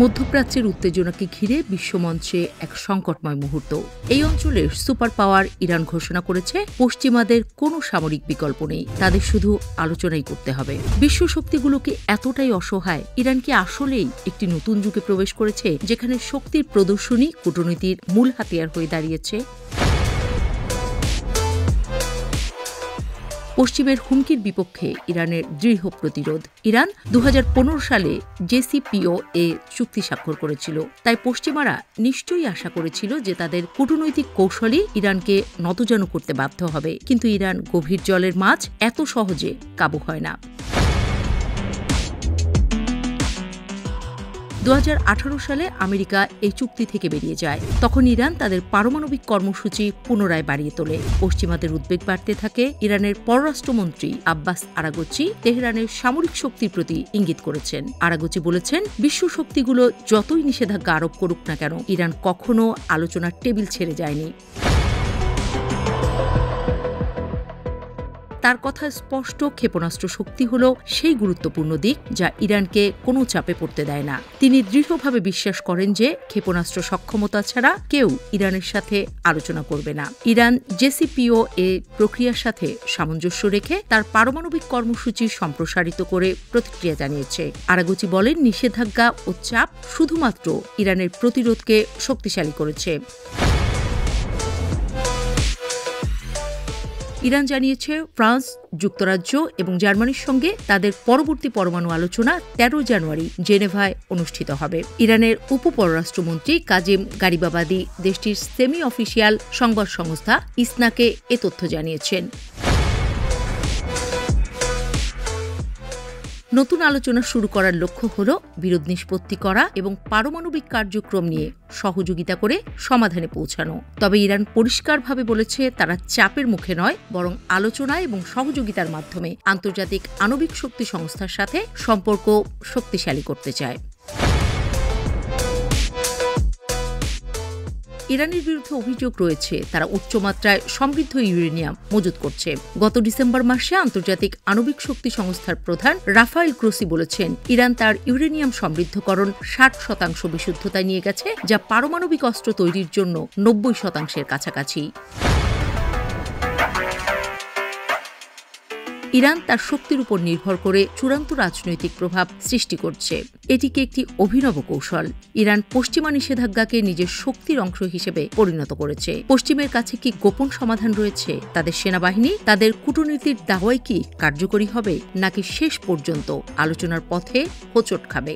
মধ্যপ্রাচ্যের উত্তেজনাকে ঘিরে বিশ্বমঞ্চে এক সংকটময় মুহূর্ত। এই অঞ্চলের সুপার পাওয়ার ইরান ঘোষণা করেছে পশ্চিমাদের কোনো সামরিক বিকল্প নেই, তাদের শুধু আলোচনাই করতে হবে। বিশ্ব শক্তিগুলোকে এতটাই অসহায়, ইরান কি আসলেই একটি নতুন যুগে প্রবেশ করেছে যেখানে শক্তির প্রদর্শনী কূটনীতির মূল হাতিয়ার হয়ে দাঁড়িয়েছে? পশ্চিমের হুমকির বিপক্ষে ইরানের দৃঢ় প্রতিরোধ। ইরান 2015 সালে JCPOA চুক্তি স্বাক্ষর করেছিল, তাই পশ্চিমারা নিশ্চয়ই আশা করেছিল যে তাদের কূটনৈতিক কৌশলই ইরানকে নতজানু করতে বাধ্য হবে। কিন্তু ইরান গভীর জলের মাছ এত সহজে কাবু হয় না। 2018 সালে আমেরিকা এই চুক্তি থেকে বেরিয়ে যায়। তখন ইরান তাদের পারমাণবিক কর্মসূচি পুনরায় বাড়িয়ে তোলে। পশ্চিমাদের উদ্বেগ বাড়তে থাকে। ইরানের পররাষ্ট্রমন্ত্রী আব্বাস আরাগচি তেহরানের সামরিক শক্তির প্রতি ইঙ্গিত করেছেন। আরাগচি বলেছেন, বিশ্ব শক্তিগুলো যতই নিষেধাজ্ঞা আরোপ করুক না কেন, ইরান কখনো আলোচনার টেবিল ছেড়ে যায়নি। তার কথা স্পষ্ট, ক্ষেপণাস্ত্র শক্তি হল সেই গুরুত্বপূর্ণ দিক যা ইরানকে কোনো চাপে পড়তে দেয় না। তিনি দৃঢ়ভাবে বিশ্বাস করেন যে ক্ষেপণাস্ত্র সক্ষমতা ছাড়া কেউ ইরানের সাথে আলোচনা করবে না। ইরান JCPOA প্রক্রিয়ার সাথে সামঞ্জস্য রেখে তার পারমাণবিক কর্মসূচি সম্প্রসারিত করে প্রতিক্রিয়া জানিয়েছে। আরাগচি বলেন, নিষেধাজ্ঞা ও চাপ শুধুমাত্র ইরানের প্রতিরোধকে শক্তিশালী করেছে। ইরান জানিয়েছে, ফ্রান্স, যুক্তরাজ্য এবং জার্মানির সঙ্গে তাদের পরবর্তী পরমাণু আলোচনা 13 জানুয়ারি জেনেভায় অনুষ্ঠিত হবে। ইরানের উপপররাষ্ট্রমন্ত্রী কাজেম গারিবাবাদি দেশটির সেমি অফিসিয়াল সংবাদ সংস্থা ইসনাকে এ তথ্য জানিয়েছেন। নতুন আলোচনা শুরু করার লক্ষ্য হল বিরোধ নিষ্পত্তি করা এবং পারমাণবিক কার্যক্রম নিয়ে সহযোগিতা করে সমাধানে পৌঁছানো। তবে ইরান পরিষ্কারভাবে বলেছে, তারা চাপের মুখে নয়, বরং আলোচনা এবং সহযোগিতার মাধ্যমে আন্তর্জাতিক আণবিক শক্তি সংস্থার সাথে সম্পর্ক শক্তিশালী করতে চায়। ইরানের বিরুদ্ধে অভিযোগ রয়েছে, তারা উচ্চমাত্রায় সমৃদ্ধ ইউরেনিয়াম মজুত করছে। গত ডিসেম্বর মাসে আন্তর্জাতিক আণবিক শক্তি সংস্থার প্রধান রাফায়েল গ্রোসি বলেছেন, ইরান তার ইউরেনিয়াম সমৃদ্ধকরণ 60% বিশুদ্ধতায় নিয়ে গেছে, যা পারমাণবিক অস্ত্র তৈরির জন্য 90% কাছাকাছি। ইরান তার শক্তির উপর নির্ভর করে চূড়ান্ত রাজনৈতিক প্রভাব সৃষ্টি করছে। এটিকে একটি অভিনব কৌশল। ইরান পশ্চিমা নিষেধাজ্ঞাকে নিজের শক্তির অংশ হিসেবে পরিণত করেছে। পশ্চিমের কাছে কি গোপন সমাধান রয়েছে? তাদের সেনাবাহিনী, তাদের কূটনীতির দাওয়াই কি কার্যকরী হবে, নাকি শেষ পর্যন্ত আলোচনার পথে হোঁচট খাবে?